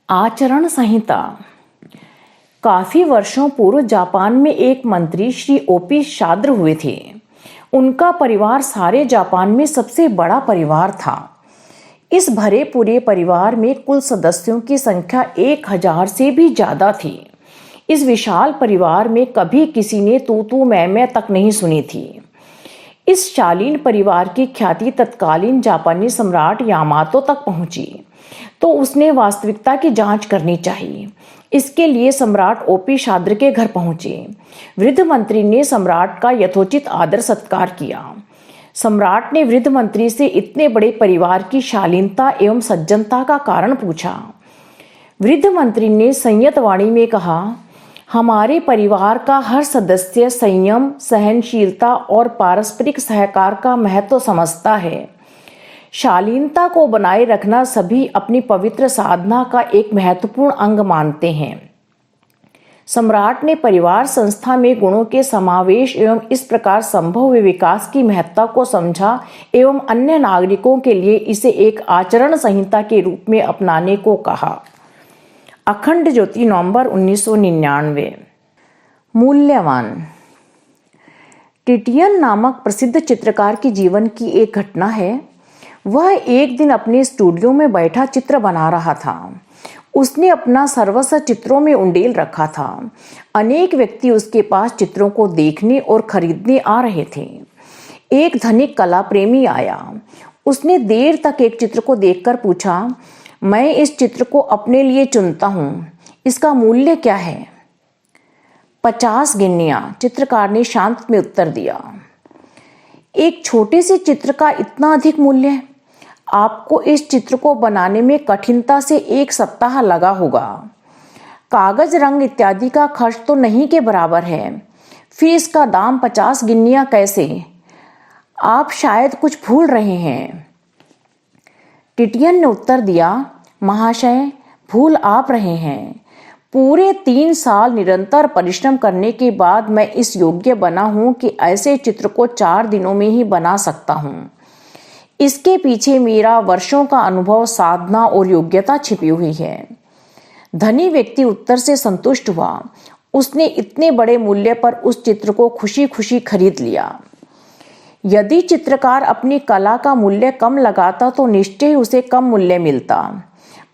आचरण संहिता। काफी वर्षों पूर्व जापान में एक मंत्री श्री ओपी शाद्र हुए थे। उनका परिवार सारे जापान में सबसे बड़ा परिवार था। इस भरे पूरे परिवार में कुल सदस्यों की संख्या 1000 से भी ज्यादा थी। इस विशाल परिवार में कभी किसी ने तू तू मैं तक नहीं सुनी थी। इस शालीन परिवार की ख्याति तत्कालीन जापानी सम्राट यामातो तक पहुंची, तो उसने वास्तविकता की जांच करनी चाहिए। इसके लिए सम्राट ओपी शाद्र के घर पहुंचे। वृद्ध मंत्री ने सम्राट का यथोचित आदर सत्कार किया। सम्राट ने वृद्ध मंत्री से इतने बड़े परिवार की शालीनता एवं सज्जनता का कारण पूछा। वृद्ध मंत्री ने संयत वाणी में कहा, हमारे परिवार का हर सदस्य संयम, सहनशीलता और पारस्परिक सहकार का महत्व समझता है। शालीनता को बनाए रखना सभी अपनी पवित्र साधना का एक महत्वपूर्ण अंग मानते हैं। सम्राट ने परिवार संस्था में गुणों के समावेश एवं इस प्रकार संभव हुए विकास की महत्ता को समझा एवं अन्य नागरिकों के लिए इसे एक आचरण संहिता के रूप में अपनाने को कहा। अखंड ज्योति, नवंबर 1999। मूल्यवान। टिटियन नामक प्रसिद्ध चित्रकार के जीवन की एक घटना है। वह एक दिन अपने स्टूडियो में बैठा चित्र बना रहा था। उसने अपना सर्वस्व चित्रों में उंडेल रखा था। अनेक व्यक्ति उसके पास चित्रों को देखने और खरीदने आ रहे थे। एक धनिक कला प्रेमी आया। उसने देर तक एक चित्र को देखकर पूछा, मैं इस चित्र को अपने लिए चुनता हूँ, इसका मूल्य क्या है? 50 गिन्नियां, चित्रकार ने शांत में उत्तर दिया। एक छोटे से चित्र का इतना अधिक मूल्य? आपको इस चित्र को बनाने में कठिनता से 1 सप्ताह लगा होगा। कागज, रंग इत्यादि का खर्च तो नहीं के बराबर है, फिर इसका दाम 50 गिन्नियां कैसे? आप शायद कुछ भूल रहे हैं। टिटियन ने उत्तर दिया, महाशय, भूल आप रहे हैं। पूरे 3 साल निरंतर परिश्रम करने के बाद मैं इस योग्य बना हूं कि ऐसे चित्र को 4 दिनों में ही बना सकता हूं। इसके पीछे मेरा वर्षों का अनुभव, साधना और योग्यता छिपी हुई है। धनी व्यक्ति उत्तर से संतुष्ट हुआ। उसने इतने बड़े मूल्य पर उस चित्र को खुशी खुशी खरीद लिया। यदि चित्रकार अपनी कला का मूल्य कम लगाता तो निश्चय ही उसे कम मूल्य मिलता,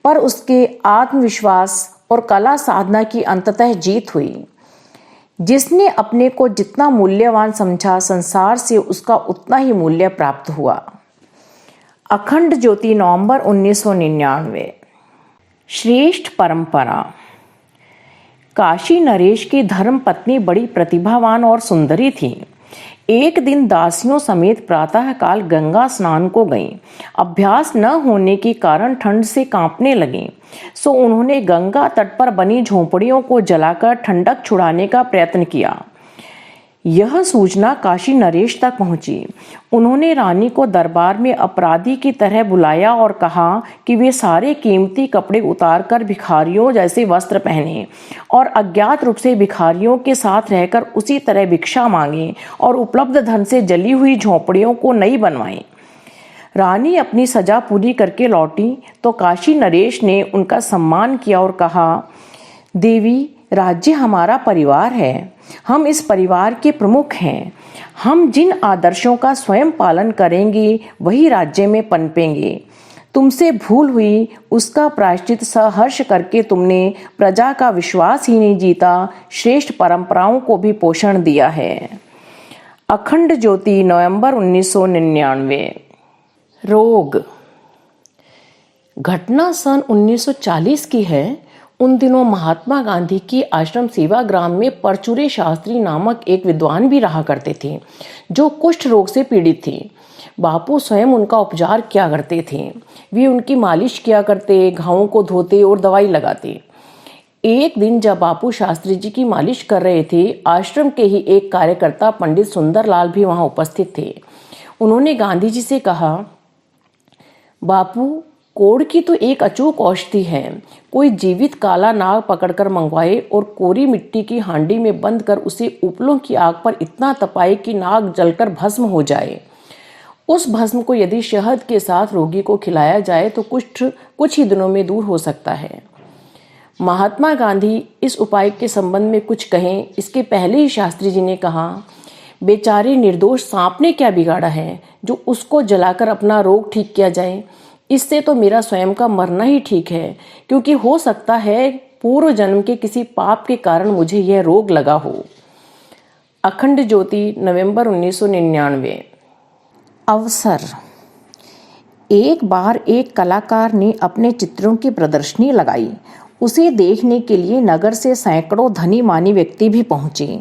पर उसके आत्मविश्वास और कला साधना की अंततः जीत हुई। जिसने अपने को जितना मूल्यवान समझा, संसार से उसका उतना ही मूल्य प्राप्त हुआ। अखंड ज्योति, नवंबर 1999। श्रेष्ठ परंपरा। काशी नरेश की धर्म पत्नी बड़ी प्रतिभावान और सुंदरी थी। एक दिन दासियों समेत प्रातःकाल गंगा स्नान को गईं। अभ्यास न होने के कारण ठंड से कांपने लगीं, सो उन्होंने गंगा तट पर बनी झोंपड़ियों को जलाकर ठंडक छुड़ाने का प्रयत्न किया। यह सूचना काशी नरेश तक पहुंची। उन्होंने रानी को दरबार में अपराधी की तरह बुलाया और कहा कि वे सारे कीमती कपड़े उतारकर भिखारियों जैसे वस्त्र पहने और अज्ञात रूप से भिखारियों के साथ रहकर उसी तरह भिक्षा मांगे और उपलब्ध धन से जली हुई झोंपड़ियों को नई बनवाएं। रानी अपनी सजा पूरी करके लौटी तो काशी नरेश ने उनका सम्मान किया और कहा, देवी, राज्य हमारा परिवार है। हम इस परिवार के प्रमुख हैं। हम जिन आदर्शों का स्वयं पालन करेंगे वही राज्य में पनपेंगे। तुमसे भूल हुई उसका प्रायश्चित सहर्ष करके तुमने प्रजा का विश्वास ही नहीं जीता, श्रेष्ठ परंपराओं को भी पोषण दिया है। अखंड ज्योति, नवंबर 1999। रोग। घटना सन 1940 की है। उन दिनों महात्मा गांधी की आश्रम सेवाग्राम में परचूरे शास्त्री नामक एक विद्वान भी रहा करते थे, जो कुष्ठ रोग से पीड़ित थे। बापू स्वयं उनका उपचार किया करते थे। वे उनकी मालिश किया करते, घावों को धोते और दवाई लगाते। एक दिन जब बापू शास्त्री जी की मालिश कर रहे थे, आश्रम के ही एक कार्यकर्ता पंडित सुंदरलाल भी वहां उपस्थित थे। उन्होंने गांधी जी से कहा, बापू, कोढ़ की तो एक अचूक औषधि है। कोई जीवित काला नाग पकड़कर मंगवाए और कोरी मिट्टी की हांडी में बंद कर उसे उपलों की आग पर इतना तपाए कि नाग जलकर भस्म हो जाए। उस भस्म को यदि शहद के साथ रोगी को खिलाया जाए तो कुछ ही दिनों में दूर हो सकता है। महात्मा गांधी इस उपाय के संबंध में कुछ कहें इसके पहले ही शास्त्री जी ने कहा, बेचारे निर्दोष सांप ने क्या बिगाड़ा है जो उसको जलाकर अपना रोग ठीक किया जाए। इससे तो मेरा स्वयं का मरना ही ठीक है, क्योंकि हो सकता है पूर्व जन्म के किसी पाप के कारण मुझे यह रोग लगा हो। अखंड ज्योति, नवंबर 1999। अवसर। एक बार एक कलाकार ने अपने चित्रों की प्रदर्शनी लगाई। उसे देखने के लिए नगर से सैकड़ों धनी मानी व्यक्ति भी पहुंचे।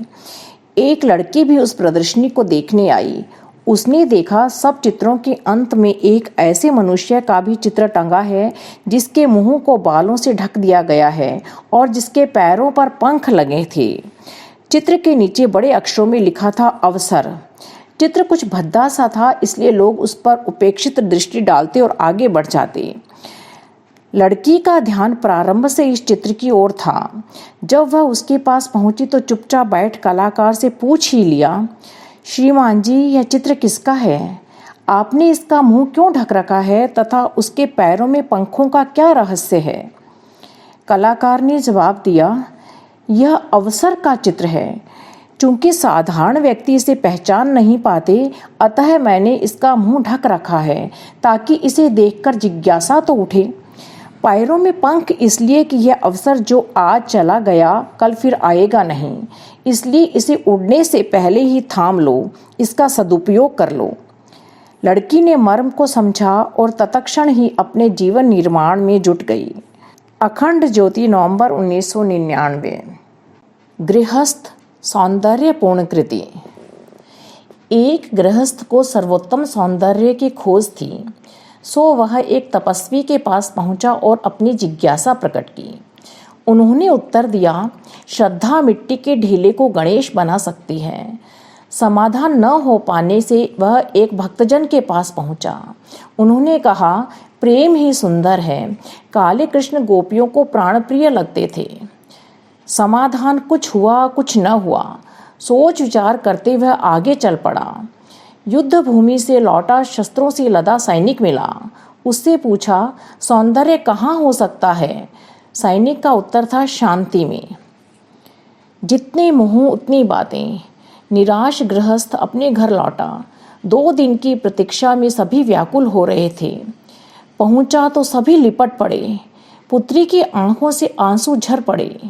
एक लड़की भी उस प्रदर्शनी को देखने आई। उसने देखा सब चित्रों के अंत में एक ऐसे मनुष्य का भी चित्र टंगा है जिसके मुंह को बालों से ढक दिया गया है और जिसके पैरों पर पंख लगे थे। चित्र के नीचे बड़े अक्षरों में लिखा था अवसर। चित्र कुछ भद्दा सा था, इसलिए लोग उस पर उपेक्षित दृष्टि डालते और आगे बढ़ जाते। लड़की का ध्यान प्रारंभ से इस चित्र की ओर था। जब वह उसके पास पहुंची तो चुपचाप बैठ कलाकार से पूछ ही लिया, श्रीमान जी, यह चित्र किसका है? आपने इसका मुंह क्यों ढक रखा है तथा उसके पैरों में पंखों का क्या रहस्य है? कलाकार ने जवाब दिया, यह अवसर का चित्र है। चूंकि साधारण व्यक्ति इसे पहचान नहीं पाते, अतः मैंने इसका मुंह ढक रखा है ताकि इसे देखकर जिज्ञासा तो उठे। पैरों में पंख इसलिए कि यह अवसर जो आज चला गया कल फिर आएगा नहीं, इसलिए इसे उड़ने से पहले ही थाम लो, इसका सदुपयोग कर लो। लड़की ने मर्म को समझा और तत्क्षण ही अपने जीवन निर्माण में जुट गई। अखंड ज्योति, नवंबर 1999। गृहस्थ सौंदर्यपूर्ण कृति। एक गृहस्थ को सर्वोत्तम सौंदर्य की खोज थी, सो वह एक तपस्वी के पास पहुंचा और अपनी जिज्ञासा प्रकट की। उन्होंने उत्तर दिया, श्रद्धा मिट्टी के ढीले को गणेश बना सकती है। समाधान न हो पाने से वह एक भक्तजन के पास पहुंचा। उन्होंने कहा, प्रेम ही सुंदर है। काले कृष्ण गोपियों को प्राणप्रिय लगते थे। समाधान कुछ हुआ कुछ न हुआ। सोच विचार करते वह आगे चल पड़ा। युद्ध भूमि से लौटा शस्त्रों से लदा सैनिक मिला। उससे पूछा, सौंदर्य कहाँ हो सकता है? सैनिक का उत्तर था, शांति में। जितने मुंह उतनी बातें। निराश गृहस्थ अपने घर लौटा। 2 दिन की प्रतीक्षा में सभी व्याकुल हो रहे थे। पहुंचा तो सभी लिपट पड़े। पुत्री की आंखों से आंसू झर पड़े।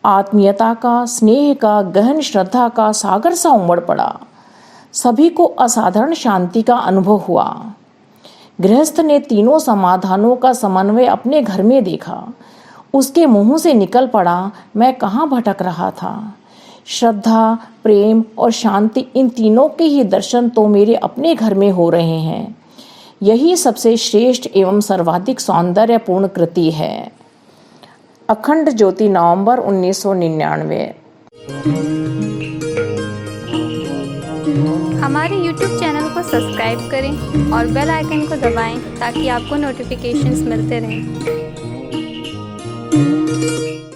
आत्मीयता का, स्नेह का, गहन श्रद्धा का सागर सा उमड़ पड़ा। सभी को असाधारण शांति का अनुभव हुआ। गृहस्थ ने तीनों समाधानों का समन्वय अपने घर में देखा। उसके मुंह से निकल पड़ा, मैं कहाँ भटक रहा था। श्रद्धा, प्रेम और शांति, इन तीनों के ही दर्शन तो मेरे अपने घर में हो रहे हैं। यही सबसे श्रेष्ठ एवं सर्वाधिक सौंदर्यपूर्ण कृति है। अखंड ज्योति, नवंबर 1999। हमारे YouTube चैनल को सब्सक्राइब करें और बेल आइकन को दबाएं ताकि आपको नोटिफिकेशंस मिलते रहें।